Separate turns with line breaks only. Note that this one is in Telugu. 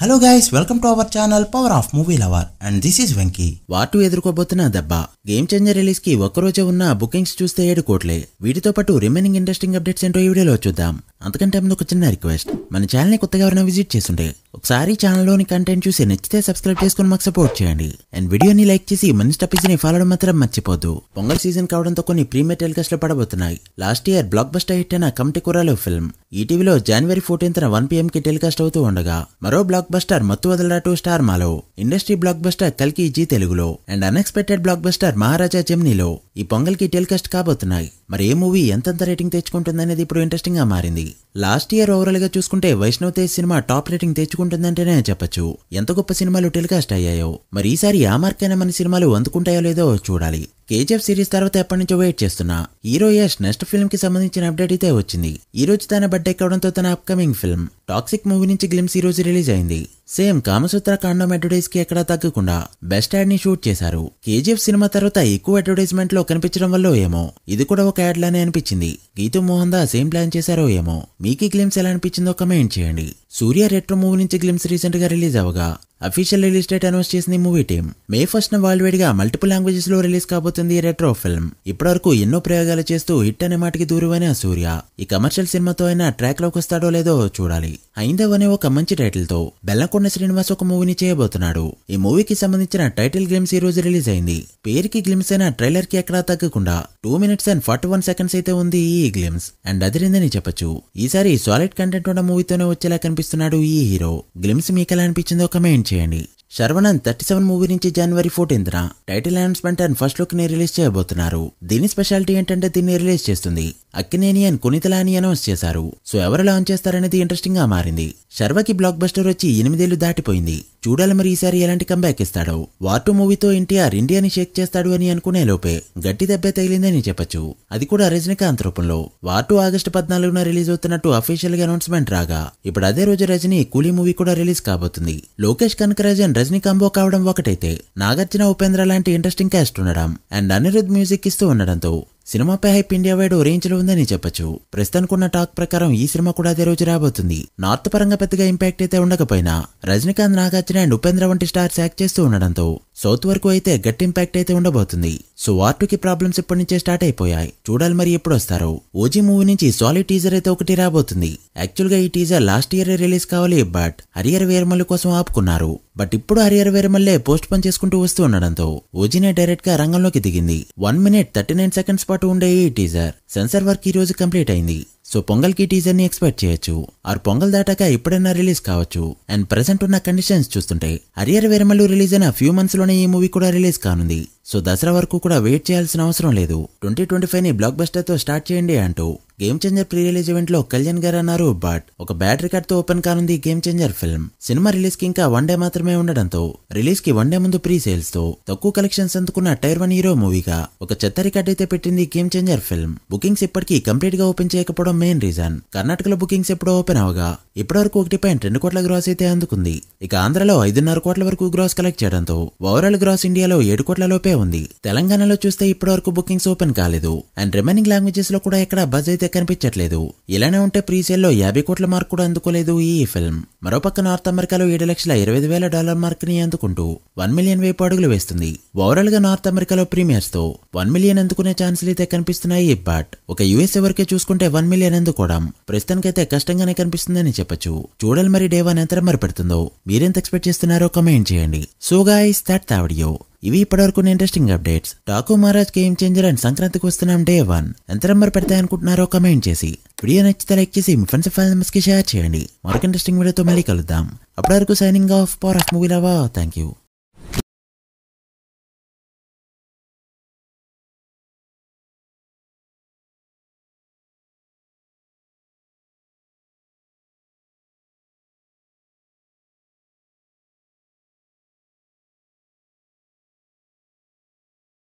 Hello guys, welcome to our channel power of movie lover and this is Venky. War 2 ఎదుర్కోబోతున్న దెబ్బ గేమ్ చేంజర్ రిలీజ్ కి ఒక్కరోజే ఉన్న బుకింగ్స్ చూస్తే 7 కోట్లే. వీటితో పాటు రిమైనింగ్ ఇంట్రెస్టింగ్ అప్డేట్స్ ఏంటో ఈ వీడియోలో చూద్దాం. అంతకంటే ముందు ఒక చిన్న రిక్వెస్ట్, మన ఛానల్ ని కొత్తగా ఎవరైనా విజిట్ చేస్తుంటే ఒకసారి ఛానల్లోని కంటెంట్ చూసి నచ్చితే సబ్స్క్రైబ్ చేసుకుని మాకు సపోర్ట్ చేయండి. అండ్ వీడియోని లైక్ చేసి మన స్టపీస్ ని ఫాలో మాత్రం మర్చిపోద్దు. పొంగల్ సీజన్ కావడంతో కొన్ని ప్రీమియర్ టెలికాస్ట్ లో పడబోతున్నాయి. Last year blockbuster hit అయిన కమిటీ కుర్రాలు ఫిల్మ్ ఈటీవీలో జనవరి 14న 1 PM కి టెలికాస్ట్ అవుతూ ఉండగా, మరో బ్లాక్ బస్టర్ మత్తు వదలరా 2 స్టార్ మాలో, ఇండస్ట్రీ బ్లాక్ బస్టర్ కల్కి జీ తెలుగులో అండ్ అన్ఎక్స్పెక్టెడ్ బ్లాక్ బస్టర్ మహారాజా జెమినీలో ఈ పొంగల్ కి టెలికాస్ట్ కాబోతున్నాయి. మరి ఏ మూవీ ఎంతంత రేటింగ్ తెచ్చుకుంటుందనేది ఇప్పుడు ఇంట్రెస్టింగ్ గా మారింది. లాస్ట్ ఇయర్ ఓవరాల్ గా చూసుకుంటే Vaishnav Tej cinema top rating తెచ్చుకుంటుందంటేనే చెప్పొచ్చు. ఎంత గొప్ప సినిమాలు టెలికాస్ట్ అయ్యాయో. మరి ఈసారి ఆ మార్కైనా మన సినిమాలు అందుకుంటాయో లేదో చూడాలి. కేజీఎఫ్ సిరీస్ తర్వాత ఎప్పటి నుంచో వెయిట్ చేస్తున్నా హీరో యష్ నెక్స్ట్ ఫిల్మ్ కి సంబంధించిన అప్డేట్ అయితే వచ్చింది. ఈ రోజు తన బర్త్డే కావడంతో తన అప్కమింగ్ ఫిల్మ్ టాక్సిక్ మూవీ నుంచి గ్లిమ్స్ ఈ రోజు రిలీజ్ అయింది. సేమ్ కామసూత్ర కాండం అడ్వర్టైజ్ కి ఎక్కడా తగ్గకుండా బెస్ట్ యాడ్ ని షూట్ చేశారు. కేజీఎఫ్ సినిమా తర్వాత ఎక్కువ అడ్వర్టైజ్మెంట్ లో కనిపించడం వల్ల ఏమో ఇది కూడా ఒక యాడ్ లానే అనిపించింది. గీతూ మోహన్ దాస్ ఏం ప్లాన్ చేశారో ఏమో. మీకు గ్లిమ్స్ ఎలా అనిపించిందో కమెంట్ చేయండి. సూర్య రెట్రో మూవీ నుంచి గ్లిమ్స్ రీసెంట్ గా రిలీజ్ అవగా అఫీషియల్ రిలీజ్ డేట్ అనౌన్స్ చేసింది మూవీ టీమ్. May 1న వరల్డ్ వైడ్ గా మల్టిపుల్ లాంగ్వేజెస్ లో రిలీజ్ కాబోతుంది రెట్రో ఫిల్మ్. ఇప్పటివరకు ఎన్నో ప్రయోగాలు చేస్తూ హిట్ అనే మాటకి దూరమైన సూర్య ఈ కమర్షియల్ సినిమాతో అయినా ట్రాక్ లోకి వస్తాడో లేదో చూడాలి. హైందవ్ అనే ఒక మంచి టైటిల్ తో బెల్లంకొండ శ్రీనివాస్ ఒక మూవీని చేయబోతున్నాడు. ఈ మూవీకి సంబంధించిన టైటిల్ గ్లిమ్స్ ఈ రోజు రిలీజ్ అయింది. పేరుకి గ్లిమ్స్ అయినా ట్రైలర్ కి ఎక్కడా తగ్గకుండా 2 minutes and 41 seconds అయితే ఉంది ఈ గ్లిమ్స్. అండ్ అదిరిందని చెప్పొచ్చు. ఈసారి సాలిడ్ కంటెంట్ ఉన్న మూవీతోనే వచ్చేలా కనిపిస్తున్నాడు ఈ హీరో. గ్లిమ్స్ మీకు ఎలా అనిపించిందో కమెంట్ చేయండి. శర్వనంద్ 37 మూవీ నుంచి జనవరి 14న title announcement and first look ని రిలీజ్ చేయబోతున్నారు. దీని స్పెషాలిటీ ఏంటంటే దీన్ని రిలీజ్ చేస్తుంది అక్కినేని అండ్ కొనితలాని అనౌన్స్ చేశారు. సో ఎవరు లాంచ్ చేస్తారనేది ఇంట్రెస్టింగ్ గా మారింది. శర్వకి బ్లాక్ బస్టర్ వచ్చి 8 ఏళ్లు దాటిపోయింది. చూడాలి మరి ఈసారి ఎలాంటి కంబ్యాక్ ఇస్తాడో. వార్ 2 మూవీతో ఎన్టీఆర్ ఇండియాని షేక్ చేస్తాడు అని అనుకునే లోపే గట్టి దెబ్బ తగిలిందని చెప్పొచ్చు. అది కూడా రజనీకాంత్ రూపంలో. వార్ 2 ఆగస్టు 14న రిలీజ్ అవుతున్నట్టు అఫీషియల్ గా అనౌన్స్మెంట్ రాగా, ఇప్పుడు అదే రోజు రజనీ కూలీ మూవీ కూడా రిలీజ్ కాబోతుంది. లోకేష్ కనకరాజ్ అండ్ రజనీ కాంబో కావడం ఒకటైతే, నాగార్జున ఉపేంద్ర లాంటి ఇంట్రెస్టింగ్ క్యాస్ట్ ఉండడం అండ్ అనిరుద్ మ్యూజిక్ ఇస్తూ ఉండడంతో సినిమాపై హైప్ ఇండియా వైడ్ రేంజ్ లో ఉందని చెప్పొచ్చు. ప్రస్తుతానికున్న టాక్ ప్రకారం ఈ సినిమా కూడా అదే రోజు రాబోతుంది. నార్త్ పరంగా పెద్దగా ఇంపాక్ట్ అయితే ఉండకపోయినా రజనీకాంత్, నాగార్జున అండ్ ఉపేంద్ర వంటి స్టార్స్ యాక్ట్ చేస్తూ ఉండడంతో సౌత్ వరకు అయితే గట్టి ఇంపాక్ట్ అయితే ఉండబోతుంది. సో వార్ 2కి ప్రాబ్లమ్స్ ఇప్పటి నుంచే స్టార్ట్ అయిపోయాయి. చూడాలి మరి ఎప్పుడు వస్తారో. ఓజీ మూవీ నుంచి సాలిడ్ టీజర్ అయితే ఒకటి రాబోతుంది. యాక్చువల్ గా ఈ టీజర్ లాస్ట్ ఇయర్ రిలీజ్ కావాలి, బట్ హరిహర వీరమల్లి కోసం ఆపుకున్నారు. బట్ ఇప్పుడు హరిహర వీరమల్లే పోస్ట్ పోన్ చేసుకుంటూ వస్తూ ఉండడంతో ఓజీనే డైరెక్ట్ గా రంగంలోకి దిగింది. 1 minute 39 seconds పాటు ఉండే ఈ టీజర్ సెన్సార్ వర్క్ ఈ రోజు కంప్లీట్ అయింది. సో పొంగల్ కి టీజర్ ని ఎక్స్పెక్ట్ చేయొచ్చు. ఆర్ పొంగల్ దాటాక ఎప్పుడైనా రిలీజ్ కావచ్చు. అండ్ ప్రెసెంట్ ఉన్న కండిషన్స్ చూస్తుంటే హరిహర వీరమల్లు రిలీజ్ అయిన ఫ్యూ మంత్స్ లోనే ఈ మూవీ కూడా రిలీజ్ కానుంది. సో దసరా వరకు కూడా వెయిట్ చేయాల్సిన అవసరం లేదు. 2025 ని బ్లాక్ బస్టర్ తో స్టార్ట్ చేయండి అంటూ game changer pre release event లో కళ్యాణ్ గారు అన్నారు. బట్ ఒక బ్యాడ్ రికార్డ్ తో ఓపెన్ కానుంది game changer film. Cinema release కి ఇంకా 1 day మాత్రమే ఉండడంతో రిలీజ్ కి 1 day ముందు ప్రీ సేల్స్ తో తక్కువ కలెక్షన్స్ అందుకున్న టైర్ 1 హీరో మూవీగా ఒక చెత్త రికార్డ్ అయితే పెట్టింది గేమ్ చేంజర్ ఫిల్మ్. బుకింగ్స్ ఇప్పటికీ కంప్లీట్ గా ఓపెన్ చేయకపోవడం మెయిన్ రీజన్. కర్ణాటకలో బుకింగ్స్ ఎప్పుడో ఓపెన్ అవగా ఇప్పటివరకు 1.2 కోట్ల గ్రాస్ అయితే అందుకుంది. ఇక ఆంధ్రలో 5.5 కోట్ల వరకు గ్రాస్ కలెక్ట్ చేయడంతో ఓవరాల్ గ్రాస్ ఇండియాలో 7 కోట్ల లోపే ఉంది. తెలంగాణలో చూస్తే ఇప్పటివరకు బుకింగ్స్ ఓపెన్ కాలేదు. అండ్ రిమైనింగ్ లాంగ్వేజెస్ లో కూడా ఎక్కడ బజ్ అయితే కనిపించట్లేదు. ఇలానే ఉంటే ప్రీసేల్ లో 50 కోట్ల మార్క్ కూడా అందుకోలేదు ఈ ఫిల్మ్. మరోపక్క నార్త్ అమెరికాలో $7,25,000 మార్క్ ని అందుకుంటూ 1 million వైపు అడుగులు వేస్తుంది. ఓవరాల్ గా నార్త్ అమెరికాలో ప్రీమియర్స్ తో 1 million అందుకునే ఛాన్సులు అయితే కనిపిస్తున్నాయి. బట్ ఒక యూఎస్ఏ వరకే చూసుకుంటే 1 million అందుకోవడం ప్రస్తుతానికైతే కష్టంగానే కనిపిస్తుందని చెప్పొచ్చు. చూడాలి మరి డే 1 ఎంత నెంబర్ పెడుతుందో. మీరెంత ఎక్స్పెక్ట్ చేస్తున్నారో కమెంట్ చేయండి. So guys, that's the video. ఇవి ఇప్పటివరకు interesting updates. Talk Maharaj game changer and సంక్రాంతికి వస్తున్నాం డే 1 ఎంత నెంబర్ పెడతాయనుకుంటున్నారో కమెంట్ చేసి, వీడియో నచ్చితే లైక్ చేసి మీ ఫ్రెండ్స్ ఫ్యామిలీ మెంబర్స్ కి షేర్ చేయండి. మరొక ఇంట్రెస్టింగ్ వీడియోతో మళ్ళీ కలుద్దాం. అప్పటివరకు signing off power of movie lover. Thank you.